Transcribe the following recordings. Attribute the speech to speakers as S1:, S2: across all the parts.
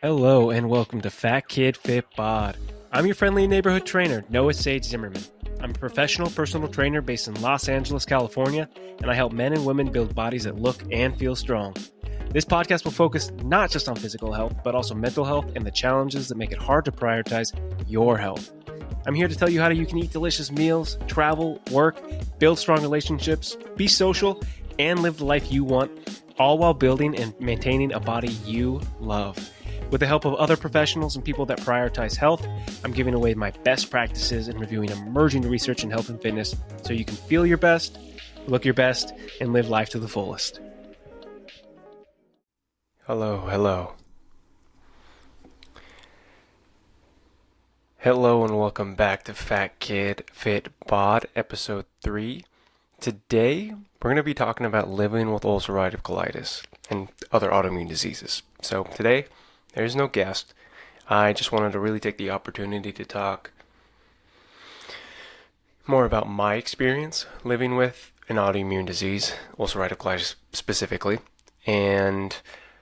S1: Hello and welcome to Fat Kid Fit Bod. I'm your friendly neighborhood trainer, Noah Sage Zimmerman. I'm a professional personal trainer based in Los Angeles, California, and I help men and women build bodies that look and feel strong. This podcast will focus not just on physical health, but also mental health and the challenges that make it hard to prioritize your health. I'm here to tell you how you can eat delicious meals, travel, work, build strong relationships, be social, and live the life you want, all while building and maintaining a body you love. With the help of other professionals and people that prioritize health, I'm giving away my best practices and reviewing emerging research in health and fitness so you can feel your best, look your best, and live life to the fullest. Hello. Hello and welcome back to Fat Kid Fit Bod, episode 3. Today, we're going to be talking about living with ulcerative colitis and other autoimmune diseases. So today, there's no guest. I just wanted to really take the opportunity to talk more about my experience living with an autoimmune disease, ulcerative colitis specifically, and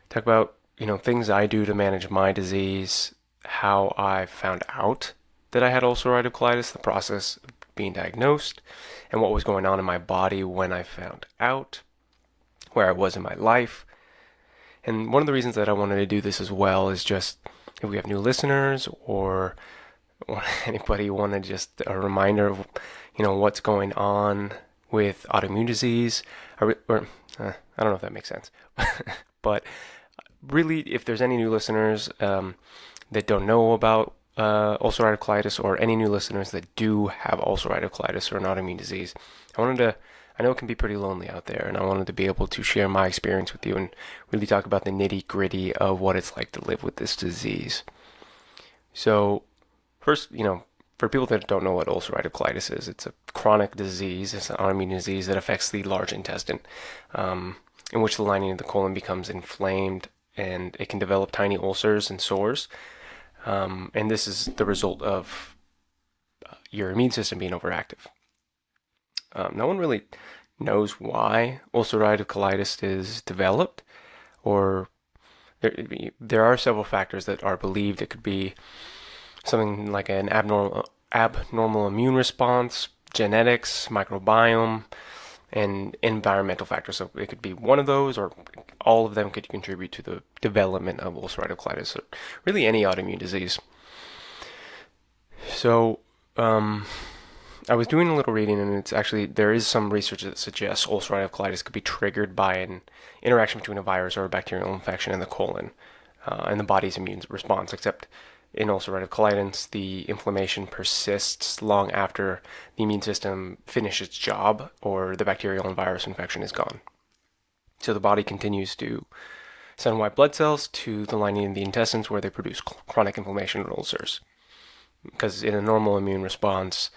S1: talk about, things I do to manage my disease, how I found out that I had ulcerative colitis, the process of being diagnosed, and what was going on in my body when I found out, where I was in my life. And one of the reasons that I wanted to do this as well is just if we have new listeners or anybody wanted just a reminder of, what's going on with autoimmune disease, I don't know if that makes sense, but really, if there's any new listeners that don't know about ulcerative colitis, or any new listeners that do have ulcerative colitis or an autoimmune disease, I know it can be pretty lonely out there, and I wanted to be able to share my experience with you and really talk about the nitty-gritty of what it's like to live with this disease. So, first, for people that don't know what ulcerative colitis is, it's a chronic disease. It's an autoimmune disease that affects the large intestine, in which the lining of the colon becomes inflamed, and it can develop tiny ulcers and sores. And this is the result of your immune system being overactive. No one really knows why ulcerative colitis is developed, or there are several factors that are believed. It could be something like an abnormal immune response, genetics, microbiome, and environmental factors. So it could be one of those, or all of them could contribute to the development of ulcerative colitis, or really any autoimmune disease. So, I was doing a little reading, and there is some research that suggests ulcerative colitis could be triggered by an interaction between a virus or a bacterial infection in the colon and the body's immune response, except in ulcerative colitis, the inflammation persists long after the immune system finishes its job or the bacterial and virus infection is gone. So the body continues to send white blood cells to the lining of the intestines, where they produce chronic inflammation and ulcers. Because in a normal immune response,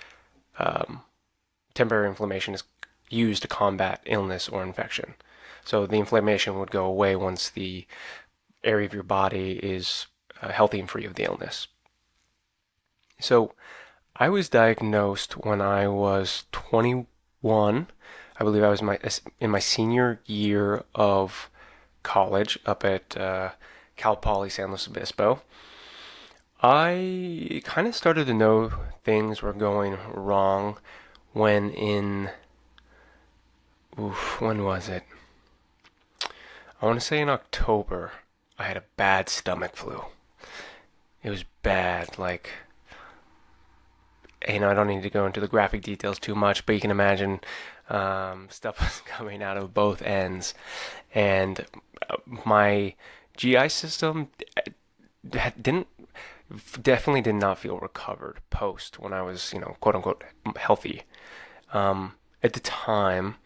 S1: temporary inflammation is used to combat illness or infection. So the inflammation would go away once the area of your body is healthy and free of the illness. So I was diagnosed when I was 21. I believe I was in my senior year of college up at Cal Poly San Luis Obispo. I kind of started to know things were going wrong when when was it? I want to say in October, I had a bad stomach flu. It was bad, I don't need to go into the graphic details too much, but you can imagine stuff was coming out of both ends. And my GI system definitely did not feel recovered post when I was, quote unquote, healthy. At the time,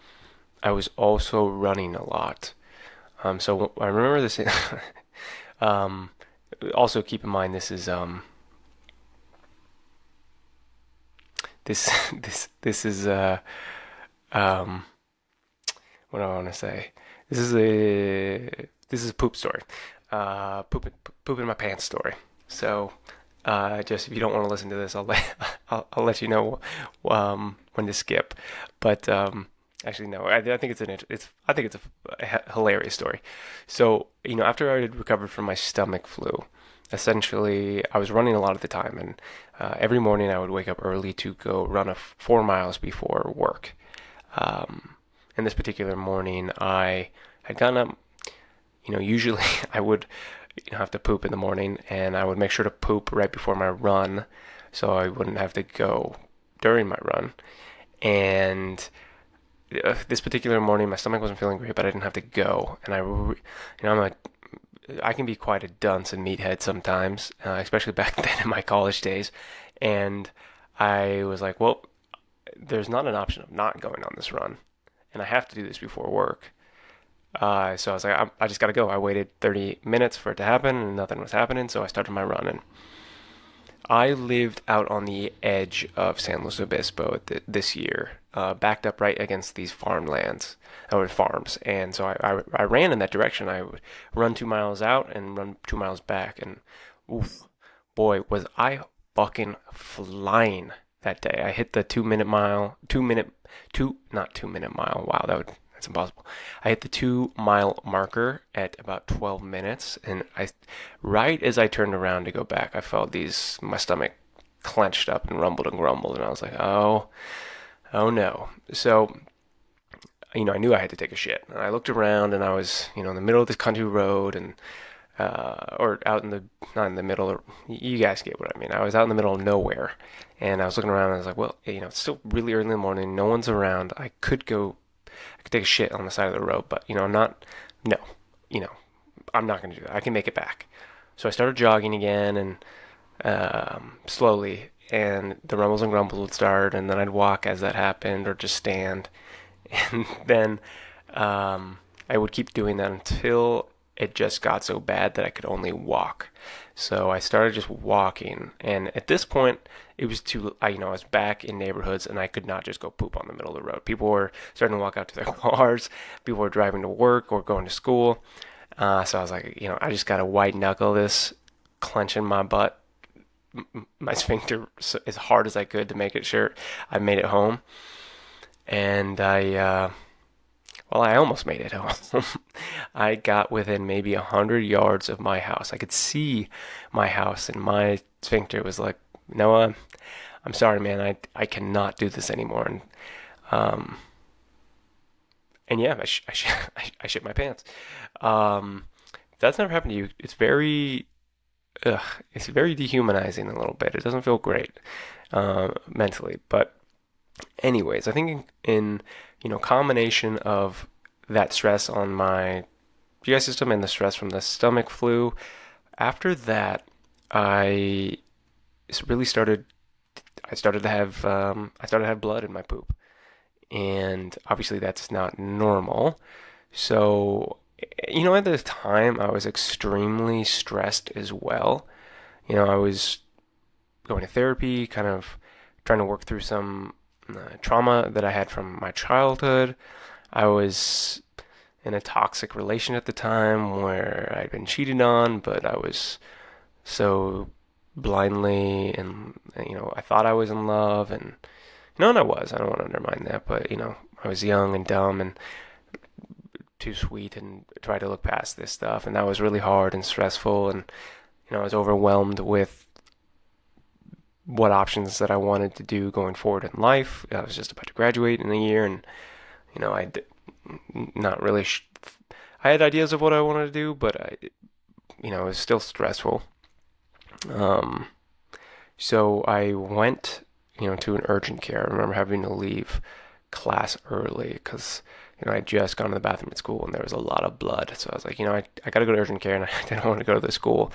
S1: I was also running a lot. So I remember this. Also keep in mind, this is this is what do I want to say? This is a poop story. Poop in my pants story. So, just if you don't want to listen to this, I'll let you know when to skip. But Actually, no. I think I think it's a hilarious story. So, after I had recovered from my stomach flu, essentially I was running a lot of the time, and every morning I would wake up early to go run 4 miles before work. And this particular morning, I had gotten up. Usually I would have to poop in the morning, and I would make sure to poop right before my run, so I wouldn't have to go during my run. And this particular morning, my stomach wasn't feeling great, but I didn't have to go. And I can be quite a dunce and meathead sometimes, especially back then in my college days. And I was like, well, there's not an option of not going on this run, and I have to do this before work. So I was like, I just got to go. I waited 30 minutes for it to happen, and nothing was happening, so I started my run. And I lived out on the edge of San Luis Obispo this year, backed up right against these farmlands or farms, and so I ran in that direction. I would run 2 miles out and run 2 miles back, and oof, boy, was I fucking flying that day. I hit the 2 minute mile, 2 minute, two not 2 minute mile. Wow, that's impossible. I hit the 2 mile marker at about 12 minutes, and right as I turned around to go back, I felt my stomach clenched up and rumbled and grumbled, and I was like, oh no. So, I knew I had to take a shit. And I looked around, and I was, in the middle of this country road, and or out in the not in the middle. You guys get what I mean. I was out in the middle of nowhere, and I was looking around, and I was like, well, it's still really early in the morning. No one's around. I could take a shit on the side of the road, but I'm not. No, I'm not going to do that. I can make it back. So I started jogging again, and slowly, and the rumbles and grumbles would start, and then I'd walk as that happened, or just stand, and then I would keep doing that until it just got so bad that I could only walk. So I started just walking, and at this point, it was I was back in neighborhoods, and I could not just go poop on the middle of the road. People were starting to walk out to their cars. People were driving to work or going to school. So I was like, I just got to white knuckle this, clenching my butt, my sphincter as hard as I could to make it sure I made it home. And I almost made it home. I got within maybe 100 yards of my house. I could see my house, and my sphincter was like, Noah, I'm sorry, man. I cannot do this anymore. Um, and yeah, I shit my pants. If that's never happened to you, it's very dehumanizing a little bit. It doesn't feel great mentally. But anyways, I think in combination of that stress on my GI system and the stress from the stomach flu, after that, I really started. I started to have blood in my poop, and obviously that's not normal. So, at the time I was extremely stressed as well. I was going to therapy, kind of trying to work through some trauma that I had from my childhood. I was in a toxic relation at the time where I'd been cheated on, but I was so blindly, and I thought I was in love, and I was. I don't want to undermine that, but I was young and dumb and too sweet, and tried to look past this stuff, and that was really hard and stressful, and I was overwhelmed with what options that I wanted to do going forward in life. I was just about to graduate in a year, and I did not really. I had ideas of what I wanted to do, but it was still stressful. Um, so I went, to an urgent care. I remember having to leave class early because, I had just gone to the bathroom at school, and there was a lot of blood. So I was like, I got to go to urgent care, and I didn't want to go to the school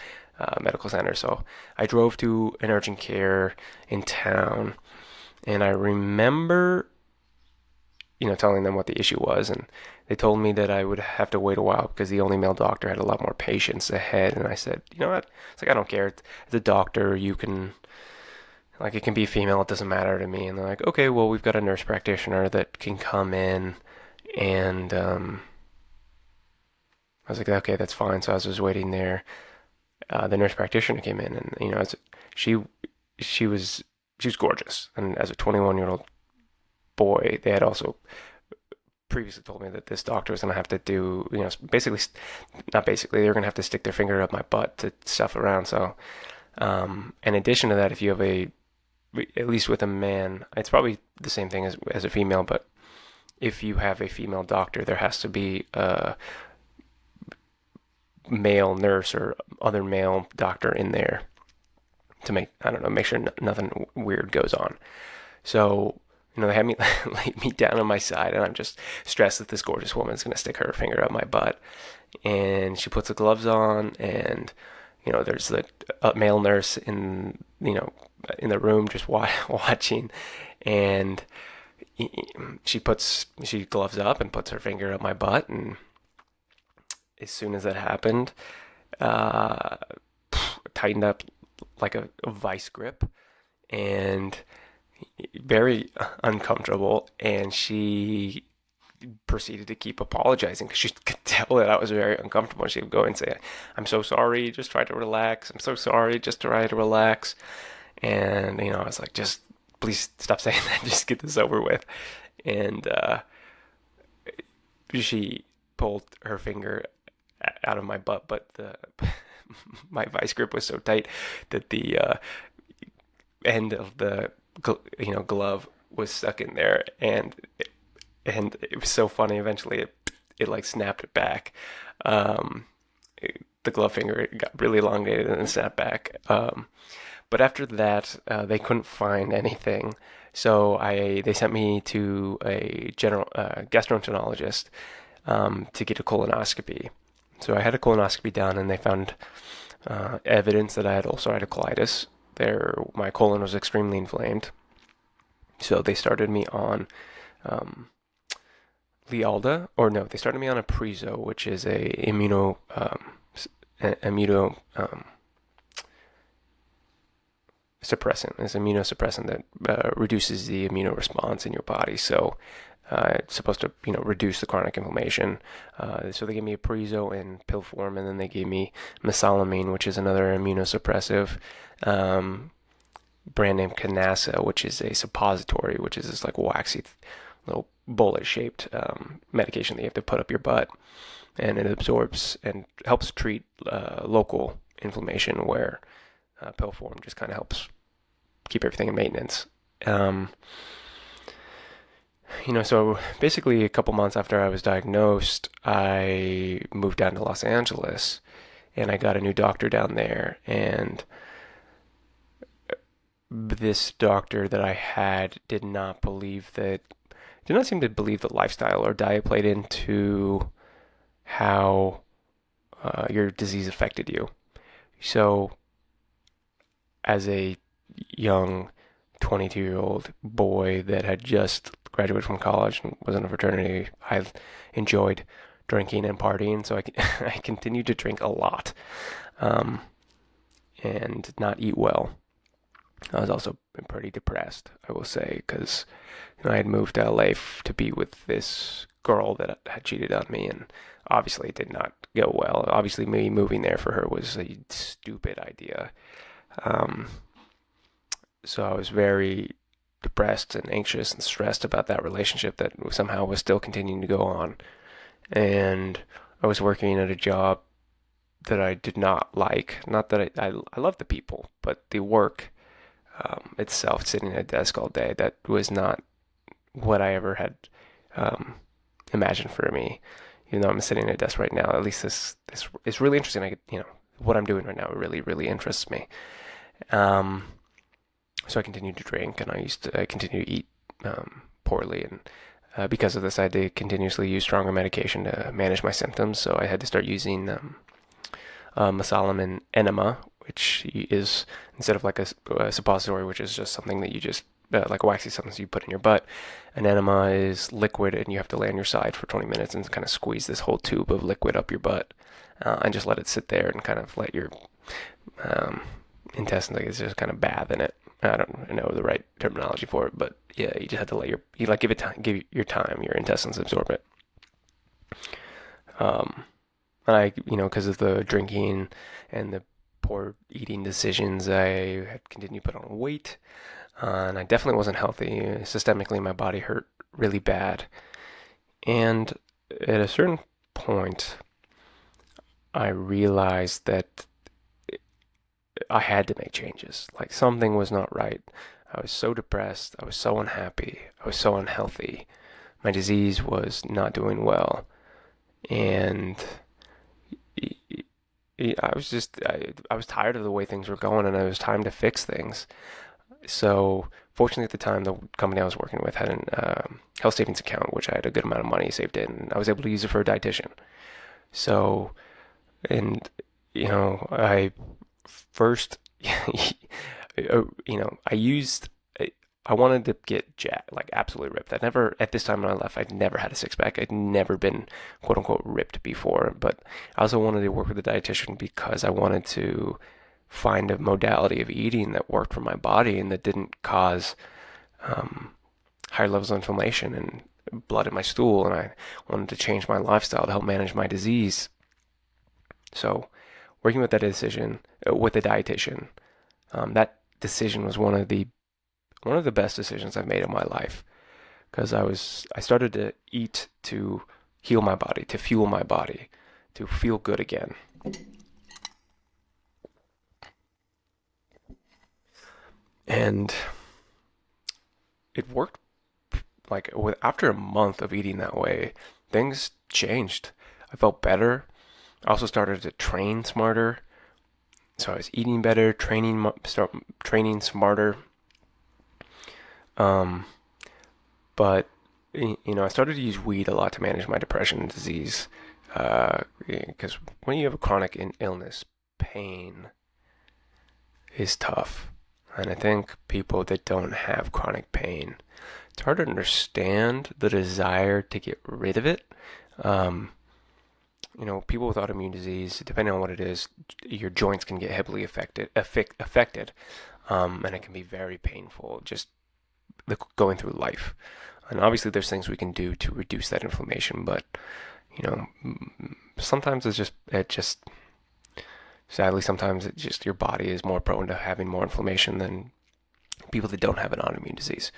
S1: medical center. So I drove to an urgent care in town, and I remember, telling them what the issue was, and they told me that I would have to wait a while because the only male doctor had a lot more patients ahead. And I said, you know what? It's like, I don't care. As a doctor, you can, like, it can be female. It doesn't matter to me. And they're like, okay, well, we've got a nurse practitioner that can come in. And I was like, okay, that's fine. So I was just waiting there. The nurse practitioner came in, and she she was she was gorgeous. And as a 21-year-old boy, they had also previously told me that this doctor was going to have to do, basically, not basically, they're going to have to stick their finger up my butt to stuff around. So, in addition to that, if you have at least with a man, it's probably the same thing as a female, but if you have a female doctor, there has to be a male nurse or other male doctor in there to make sure nothing weird goes on. So, they had me lay me down on my side, and I'm just stressed that this gorgeous woman's going to stick her finger up my butt. And she puts the gloves on, and, there's the male nurse in the room just watching, and she gloves up and puts her finger up my butt, and as soon as that happened, tightened up like a vice grip, and very uncomfortable, and she proceeded to keep apologizing because she could tell that I was very uncomfortable. She would go and say, "I'm so sorry, just try to relax. I'm so sorry, just try to relax." And, I was like, just please stop saying that. Just get this over with. And she pulled her finger out of my butt, but my vice grip was so tight that the end of the glove was stuck in there, and it was so funny. Eventually, it like snapped it back. The glove finger got really elongated and then snapped back. But after that, they couldn't find anything, so they sent me to a general gastroenterologist to get a colonoscopy. So I had a colonoscopy done, and they found evidence that I had ulcerative colitis. My colon was extremely inflamed, so they started me on Lialda, or no, they started me on a Prizo, which is a suppressant. It's immunosuppressant that reduces the immune response in your body. So it's supposed to, reduce the chronic inflammation. So they gave me a Prizo in pill form, and then they gave me mesalamine, which is another immunosuppressive. Brand name Canasa, which is a suppository, which is this like waxy little bullet-shaped medication that you have to put up your butt, and it absorbs and helps treat local inflammation, where pill form just kind of helps keep everything in maintenance. So basically a couple months after I was diagnosed, I moved down to Los Angeles, and I got a new doctor down there, and this doctor that I had did not seem to believe that lifestyle or diet played into how your disease affected you. So as a young 22-year-old boy that had just graduated from college and was in a fraternity, I enjoyed drinking and partying, so I continued to drink a lot and not eat well. I was also pretty depressed, I will say, because I had moved to LA to be with this girl that had cheated on me, and obviously it did not go well. Obviously, me moving there for her was a stupid idea. So I was very depressed and anxious and stressed about that relationship that somehow was still continuing to go on. And I was working at a job that I did not like. Not that I love the people, but the work itself, sitting at a desk all day, that was not what I ever had imagined for me. Even though I'm sitting at a desk right now, at least this is really interesting. What I'm doing right now really, really interests me. So I continued to drink, and I continued to eat poorly, and because of this, I had to continuously use stronger medication to manage my symptoms. So I had to start using mesalamine enema, which is, instead of like a suppository, which is just something that you just like a waxy substance you put in your butt. An enema is liquid, and you have to lay on your side for 20 minutes and kind of squeeze this whole tube of liquid up your butt, and just let it sit there and kind of let your intestines, like, just kind of bath in it. I don't know the right terminology for it, but yeah, you just have to let give your time, your intestines absorb it. And I, because of the drinking and the poor eating decisions, I had continued to put on weight, and I definitely wasn't healthy. Systemically, my body hurt really bad, And at a certain point, I realized that I had to make changes. Like something was not right. I was so depressed. I was so unhappy. I was so unhealthy. My disease was not doing well. And I was tired of the way things were going, and it was time to fix things. So fortunately at the time, the company I was working with had an health savings account, which I had a good amount of money saved in, and I was able to use it for a dietitian. So, and I first, I used, I wanted to get jacked, like absolutely ripped. I'd never, at this time when I left, I'd never had a six pack. I'd never been quote unquote ripped before. But I also wanted to work with a dietitian because I wanted to find a modality of eating that worked for my body and that didn't cause higher levels of inflammation and blood in my stool. And I wanted to change my lifestyle to help manage my disease. So, working with that decision with a dietitian, that decision was one of the best decisions I've made in my life because I started to eat to heal my body, to fuel my body, to feel good again. And it worked after a month of eating that way, things changed. I felt better. I also started to train smarter. So I was eating better, training smarter. Um, but I started to use weed a lot to manage my depression and disease. Because when you have a chronic illness, pain is tough. And I think people that don't have chronic pain, it's hard to understand the desire to get rid of it. Um, People with autoimmune disease, depending on what it is, your joints can get heavily affected, and it can be very painful just going through life. And obviously, there's things we can do to reduce that inflammation, but sometimes sadly, sometimes it just your body is more prone to having more inflammation than people that don't have an autoimmune disease.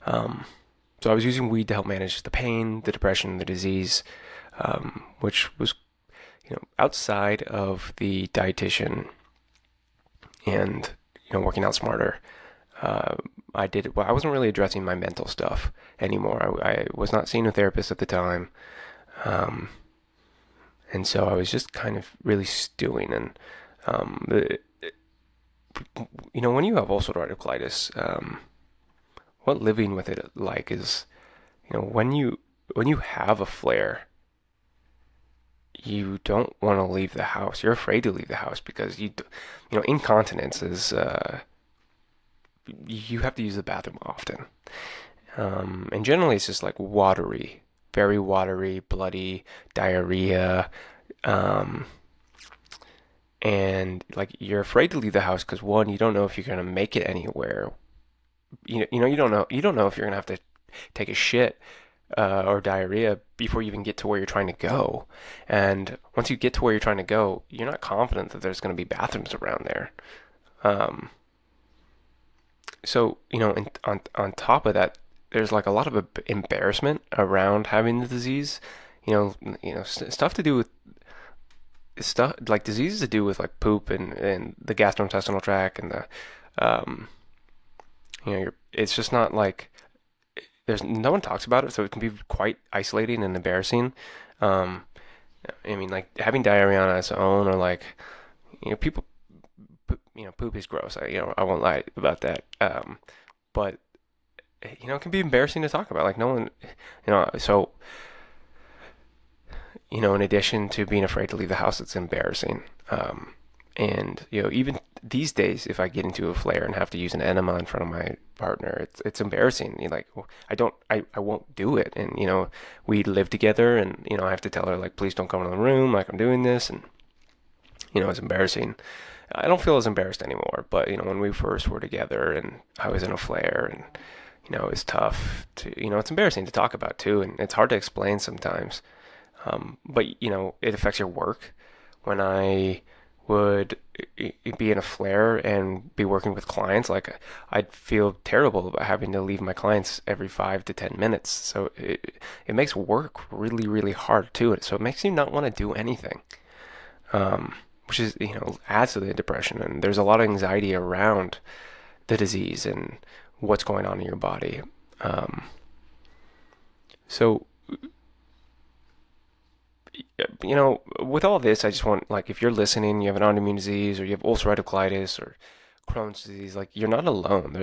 S1: So I was using weed to help manage the pain, the depression, the disease, which was, outside of the dietitian and, working out smarter. I wasn't really addressing my mental stuff anymore. I was not seeing a therapist at the time. And so I was just kind of really stewing. And, when you have ulcerative colitis, what living with it like is, when you have a flare, you don't want to leave the house. You're afraid to leave the house because incontinence is you have to use the bathroom often. And generally it's just like watery, very watery, bloody, diarrhea, and like you're afraid to leave the house because one, you don't know if you're gonna make it anywhere. You don't know if you're gonna have to take a shit or diarrhea before you even get to where you're trying to go. And once you get to where you're trying to go, you're not confident that there's going to be bathrooms around there. Um, so, on top of that, there's like a lot of embarrassment around having the disease. Stuff to do with stuff like diseases to do with like poop and the gastrointestinal tract and the um, it's just not like there's no one talks about it, so it can be quite isolating and embarrassing. Um, I mean, like having diarrhea on its own, or like people, poop is gross. I won't lie about that. But it can be embarrassing to talk about. Like no one, so in addition to being afraid to leave the house, it's embarrassing. And even these days, if I get into a flare and have to use an enema in front of my partner, it's embarrassing. Like I won't do it. And we live together, and I have to tell her like, please don't come in the room, like I'm doing this, and it's embarrassing. I don't feel as embarrassed anymore, but when we first were together and I was in a flare, and it was tough to, it's embarrassing to talk about too, and it's hard to explain sometimes. But it affects your work. When I would be in a flare and be working with clients, like I'd feel terrible about having to leave my clients every 5 to 10 minutes. So it makes work really, really hard too. So it makes you not want to do anything, which is, adds to the depression. And there's a lot of anxiety around the disease and what's going on in your body. So with all this, I just want, like, if you're listening, you have an autoimmune disease, or you have ulcerative colitis or Crohn's disease, like, you're not alone.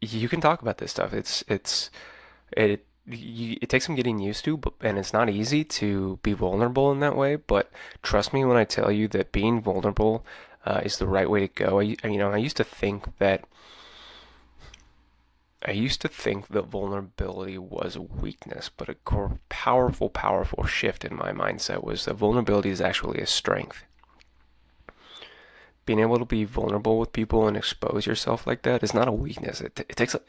S1: You can talk about this stuff. It takes some getting used to, and it's not easy to be vulnerable in that way. But trust me when I tell you that being vulnerable is the right way to go. I used to think that vulnerability was a weakness, but a powerful, powerful shift in my mindset was that vulnerability is actually a strength. Being able to be vulnerable with people and expose yourself like that is not a weakness. It takes a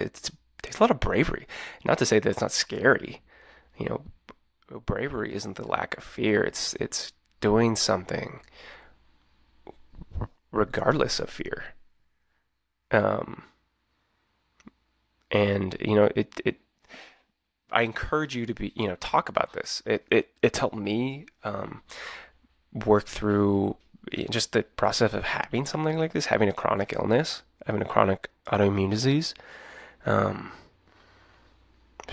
S1: lot of bravery. Not to say that it's not scary. Bravery isn't the lack of fear. It's doing something regardless of fear. And I encourage you to be, talk about this. It's helped me work through just the process of having something like this, having a chronic illness, having a chronic autoimmune disease. So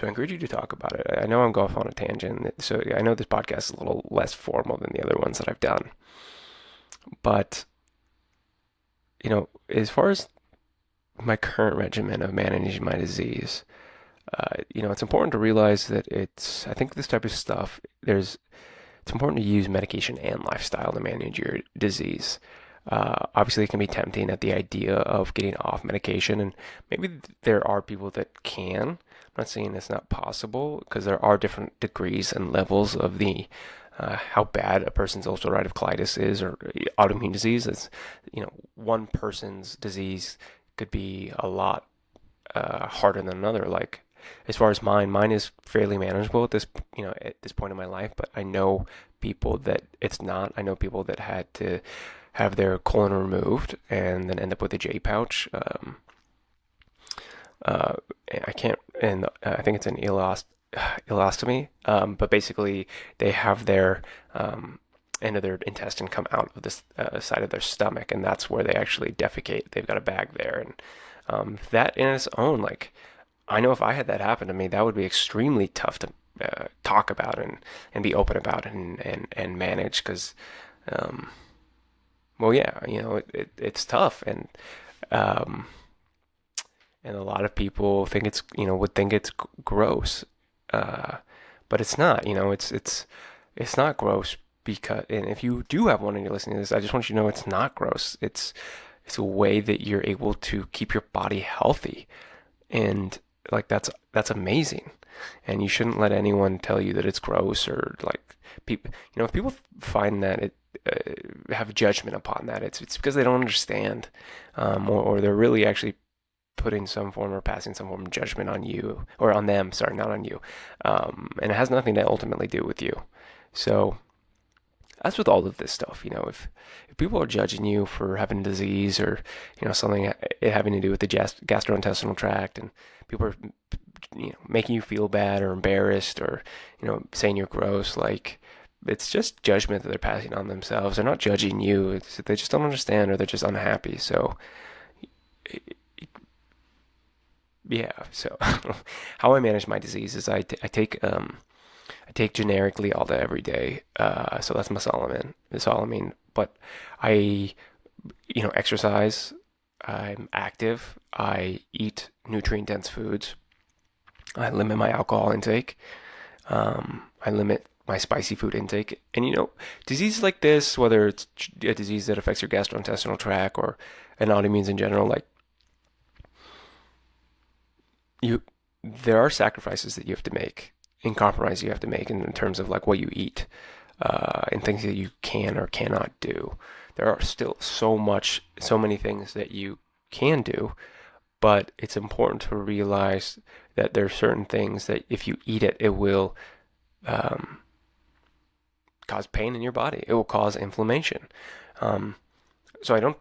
S1: I encourage you to talk about it. I know I'm going off on a tangent, so I know this podcast is a little less formal than the other ones that I've done. But, as far as my current regimen of managing my disease, it's important to realize that I think this type of stuff, it's important to use medication and lifestyle to manage your disease. Obviously, it can be tempting at the idea of getting off medication, and maybe there are people that can. I'm not saying it's not possible, because there are different degrees and levels of the how bad a person's ulcerative colitis is, or autoimmune disease. It's, one person's disease could be a lot harder than another. Like, as far as mine is fairly manageable at this point in my life, but I know people that it's not. I know people that had to have their colon removed and then end up with a J pouch. I can't, and I think it's an ileostomy, but basically they have their end of their intestine come out of this side of their stomach, and that's where they actually defecate. They've got a bag there, and that in its own, like, I know if I had that happen to me, that would be extremely tough to talk about and be open about and manage, because, well, yeah, it's tough, and a lot of people think would think it's gross, but it's not. It's not gross, because, and if you do have one and you're listening to this, I just want you to know it's not gross. It's a way that you're able to keep your body healthy, and, like, that's amazing. And you shouldn't let anyone tell you that it's gross, or, like, people. If people find that it have judgment upon that, it's because they don't understand, or they're really actually putting some form or passing some form of judgment on you, or on them. Sorry, not on you. And it has nothing to ultimately do with you. So, as with all of this stuff, if people are judging you for having a disease, or, something having to do with the gastrointestinal tract, and people are, making you feel bad or embarrassed, or, saying you're gross, like, it's just judgment that they're passing on themselves. They're not judging you. They just don't understand, or they're just unhappy. So, yeah. So, how I manage my disease is I take generically all day, every day. So that's mesalamine. But I, exercise. I'm active. I eat nutrient-dense foods. I limit my alcohol intake. I limit my spicy food intake. And, diseases like this, whether it's a disease that affects your gastrointestinal tract or an autoimmunes in general, like, there are sacrifices that you have to make, and compromise you have to make in terms of, like, what you eat, and things that you can or cannot do. There are still so many things that you can do, but it's important to realize that there are certain things that if you eat it, it will cause pain in your body. It will cause inflammation. So I don't,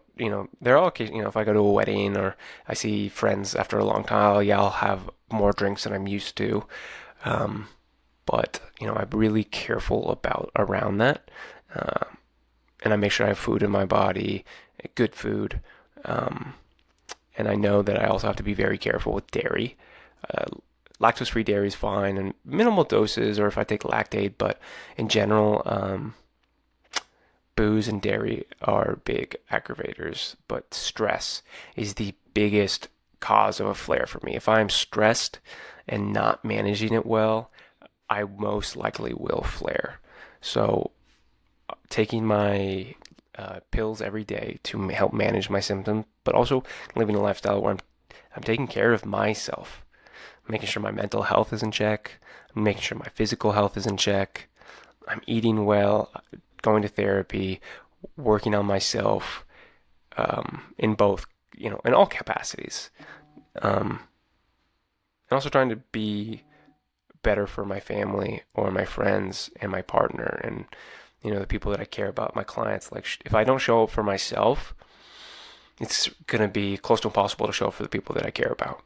S1: there are occasions, if I go to a wedding or I see friends after a long time, yeah, I'll have more drinks than I'm used to. But, I'm really careful around that. And I make sure I have food in my body, good food. And I know that I also have to be very careful with dairy. Lactose-free dairy is fine, and minimal doses, or if I take Lactate, but in general, booze and dairy are big aggravators, but stress is the biggest cause of a flare for me. If I'm stressed and not managing it well, I most likely will flare. So taking my pills every day to help manage my symptoms, but also living a lifestyle where I'm taking care of myself, making sure my mental health is in check, making sure my physical health is in check, I'm eating well, going to therapy, working on myself, in both, in all capacities. And also trying to be better for my family or my friends and my partner and, the people that I care about, my clients. Like, if I don't show up for myself, it's going to be close to impossible to show up for the people that I care about.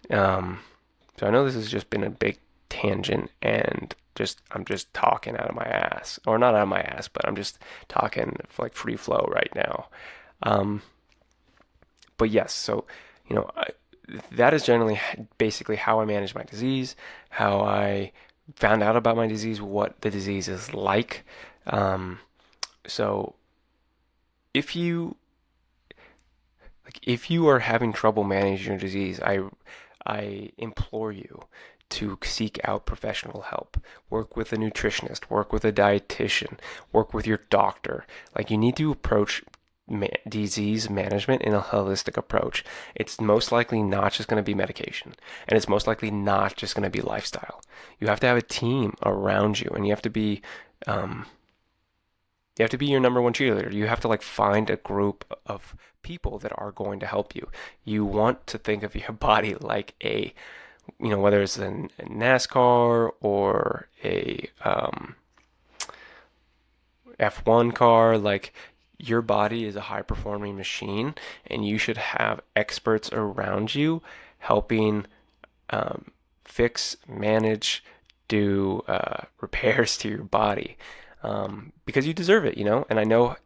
S1: So I know this has just been a big tangent, and I'm just talking out of my ass, or not out of my ass, but I'm just talking like free flow right now. But yes, so that is generally basically how I manage my disease, how I found out about my disease, what the disease is like. So if you are having trouble managing your disease, I implore you to seek out professional help. Work with a nutritionist, work with a dietitian, work with your doctor. Like, you need to approach disease management in a holistic approach. It's most likely not just going to be medication, and it's most likely not just going to be lifestyle. You have to have a team around you, and you have to be your number one cheerleader. You have to find a group of people that are going to help you. You want to think of your body like a, whether it's a NASCAR or a F1 car, like, your body is a high performing machine, and you should have experts around you helping fix, manage, do repairs to your body, because you deserve it, and I know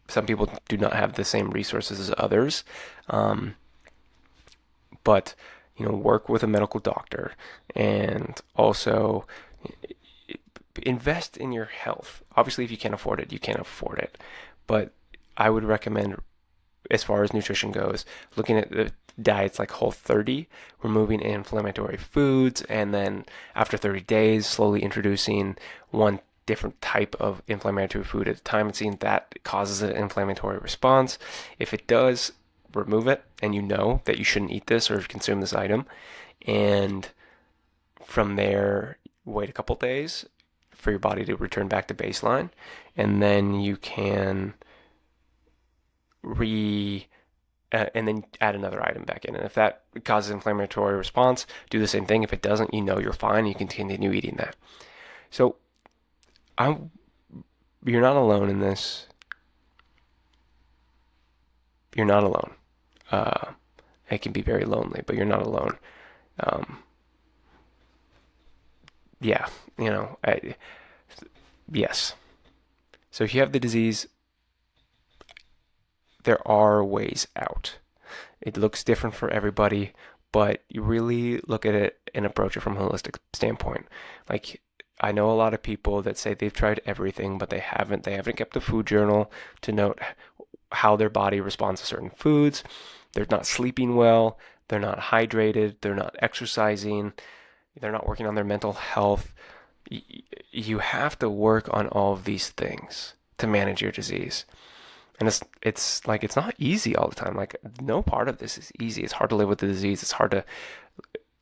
S1: some people do not have the same resources as others, but work with a medical doctor, and also invest in your health. Obviously, if you can't afford it, you can't afford it. But I would recommend, as far as nutrition goes, looking at the diets like Whole30, removing inflammatory foods, and then after 30 days, slowly introducing one different type of inflammatory food at a time and seeing if that causes an inflammatory response. If it does, remove it, and you know that you shouldn't eat this or consume this item. And from there, wait a couple days for your body to return back to baseline, and then you can and then add another item back in. And if that causes inflammatory response, do the same thing. If it doesn't, you're fine. You can continue eating that. So you're not alone in this. You're not alone. It can be very lonely, but you're not alone. Yeah, yes. So if you have the disease, there are ways out. It looks different for everybody, but you really look at it and approach it from a holistic standpoint. Like, I know a lot of people that say they've tried everything, but they haven't kept a food journal to note how their body responds to certain foods. They're not sleeping well, they're not hydrated, they're not exercising, they're not working on their mental health. You have to work on all of these things to manage your disease. And it's not easy all the time. Like, no part of this is easy. It's hard to live with the disease. It's hard to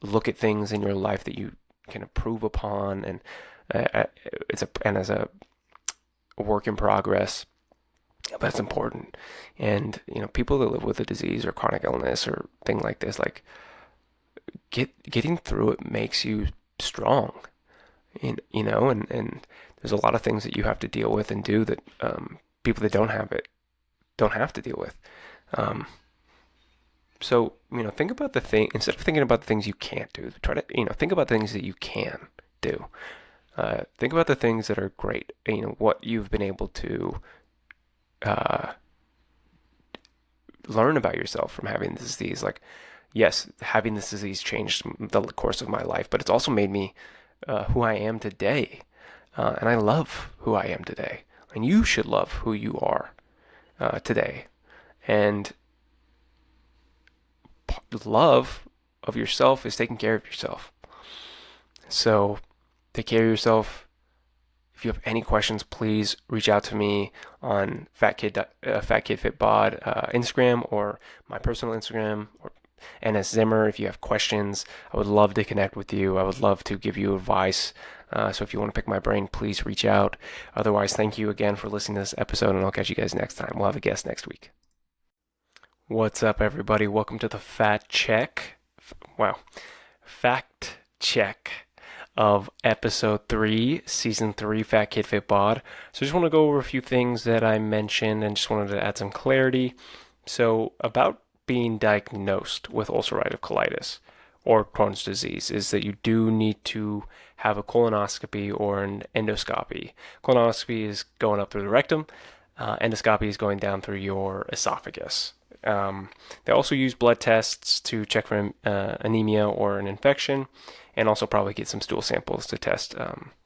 S1: look at things in your life that you can improve upon, and as a work in progress. But it's important. And people that live with a disease or chronic illness or thing like this, like, getting through it makes you strong. And there's there's a lot of things that you have to deal with and do that people that don't have it don't have to deal with. So, think about the thing, instead of thinking about the things you can't do, try to, think about things that you can do. Think about the things that are great, what you've been able to learn about yourself from having this disease. Like, yes, having this disease changed the course of my life, but it's also made me who I am today. And I love who I am today. And you should love who you are today. And love of yourself is taking care of yourself. So take care of yourself. If you have any questions, please reach out to me on FatKidFitBod Instagram, or my personal Instagram, or NS Zimmer. If you have questions, I would love to connect with you. I would love to give you advice. So if you want to pick my brain, please reach out. Otherwise, thank you again for listening to this episode, and I'll catch you guys next time. We'll have a guest next week. What's up, everybody? Welcome to the Fact Check of episode 3, season 3, Fat Kid Fit Bod. So I just want to go over a few things that I mentioned and just wanted to add some clarity. So about being diagnosed with ulcerative colitis or Crohn's disease is that you do need to have a colonoscopy or an endoscopy. Colonoscopy is going up through the rectum. Endoscopy is going down through your esophagus. They also use blood tests to check for anemia or an infection, and also probably get some stool samples to test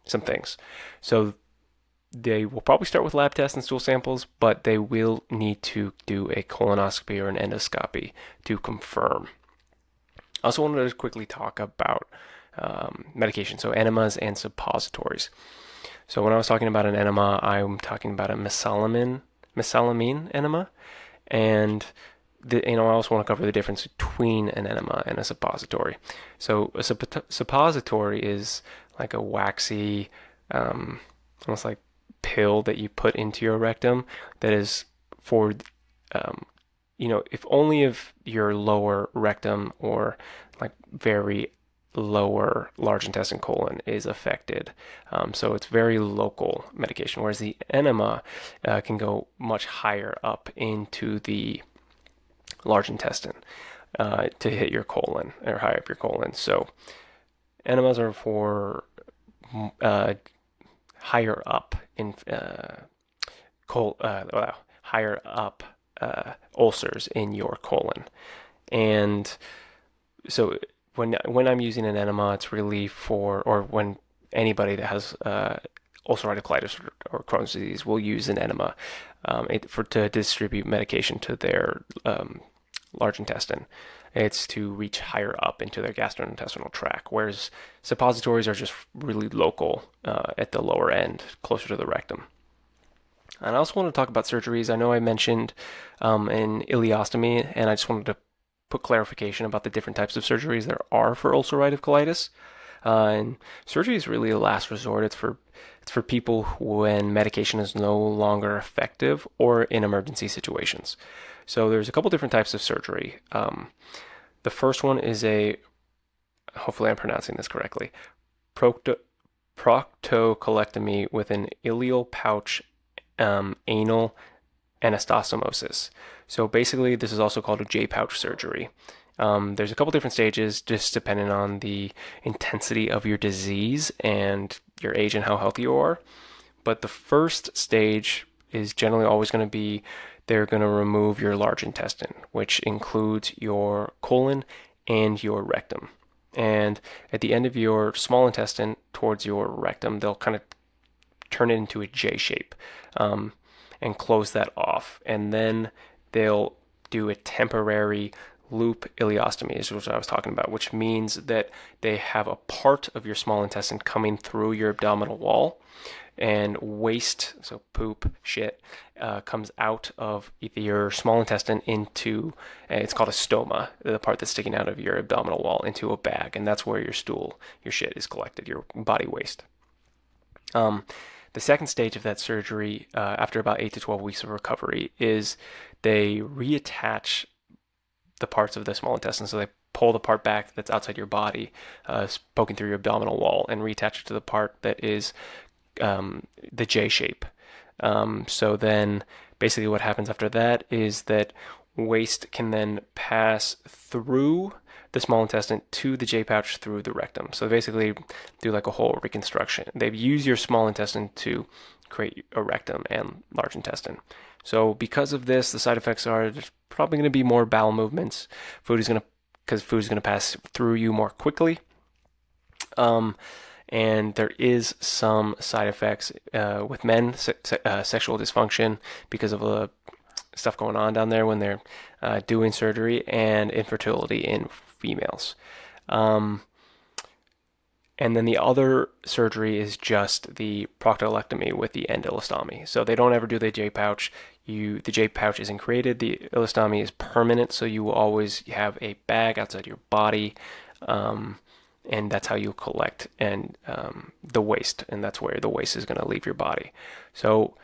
S1: some things. So they will probably start with lab tests and stool samples, but they will need to do a colonoscopy or an endoscopy to confirm. I also wanted to quickly talk about medication, so enemas and suppositories. So when I was talking about an enema, I'm talking about a mesalamine enema, and I also want to cover the difference between an enema and a suppository. So a suppository is like a waxy, almost like pill that you put into your rectum that is for, if only if your lower rectum or like very lower large intestine colon is affected. So it's very local medication, whereas the enema can go much higher up into the large intestine to hit your colon or high up your colon. So enemas are for higher up in higher up ulcers in your colon. And so when I'm using an enema, it's really for, or when anybody that has ulcerative colitis or Crohn's disease will use an enema to distribute medication to their large intestine. It's to reach higher up into their gastrointestinal tract, whereas suppositories are just really local at the lower end, closer to the rectum. And I also want to talk about surgeries. I know I mentioned an ileostomy, and I just wanted to put clarification about the different types of surgeries there are for ulcerative colitis. And surgery is really a last resort. It's for people when medication is no longer effective or in emergency situations. So there's a couple different types of surgery. The first one is hopefully I'm pronouncing this correctly, proctocolectomy with an ileal pouch anal anastomosis. So basically, this is also called a J-pouch surgery. There's a couple different stages, just depending on the intensity of your disease and your age and how healthy you are. But the first stage is generally always going to be they're going to remove your large intestine, which includes your colon and your rectum. And at the end of your small intestine towards your rectum, they'll kind of turn it into a J shape and close that off. And then they'll do a temporary loop ileostomy, is what I was talking about, which means that they have a part of your small intestine coming through your abdominal wall, and waste, so poop, shit, comes out of your small intestine into, it's called a stoma, the part that's sticking out of your abdominal wall, into a bag, and that's where your stool, your shit is collected, your body waste. The second stage of that surgery, after about 8 to 12 weeks of recovery, is they reattach the parts of the small intestine. So they pull the part back that's outside your body, poking through your abdominal wall, and reattach it to the part that is the J shape. So then basically what happens after that is that waste can then pass through the small intestine to the J pouch through the rectum. So basically do like a whole reconstruction. They use your small intestine to create a rectum and large intestine. So because of this, the side effects are there's probably going to be more bowel movements. Because food is going to pass through you more quickly. And there is some side effects with men, sexual dysfunction because of the stuff going on down there when they're doing surgery, and infertility in females. And then the other surgery is just the proctolectomy with the endostomy. So they don't ever do the J pouch. The J pouch isn't created. The ileostomy is permanent, so you will always have a bag outside your body, and that's how you collect the waste, and that's where the waste is going to leave your body. So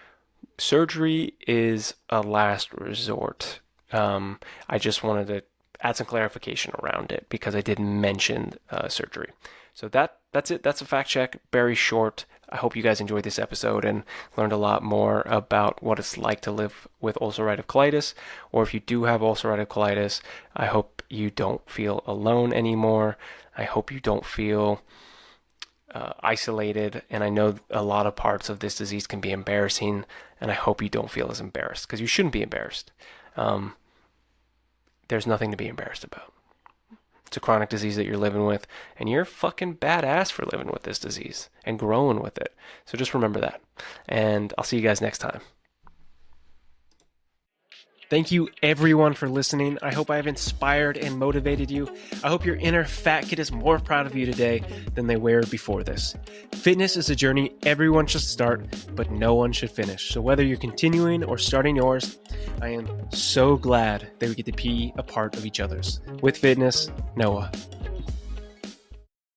S1: surgery is a last resort. I just wanted to add some clarification around it because I didn't mention surgery. So that's it. That's a fact check. Very short. I hope you guys enjoyed this episode and learned a lot more about what it's like to live with ulcerative colitis. Or if you do have ulcerative colitis, I hope you don't feel alone anymore. I hope you don't feel isolated. And I know a lot of parts of this disease can be embarrassing, and I hope you don't feel as embarrassed, because you shouldn't be embarrassed. There's nothing to be embarrassed about. It's a chronic disease that you're living with, and you're fucking badass for living with this disease and growing with it. So just remember that. And I'll see you guys next time. Thank you everyone for listening. I hope I have inspired and motivated you. I hope your inner fat kid is more proud of you today than they were before this. Fitness is a journey everyone should start, but no one should finish. So whether you're continuing or starting yours, I am so glad that we get to be a part of each other's. With fitness, Noah.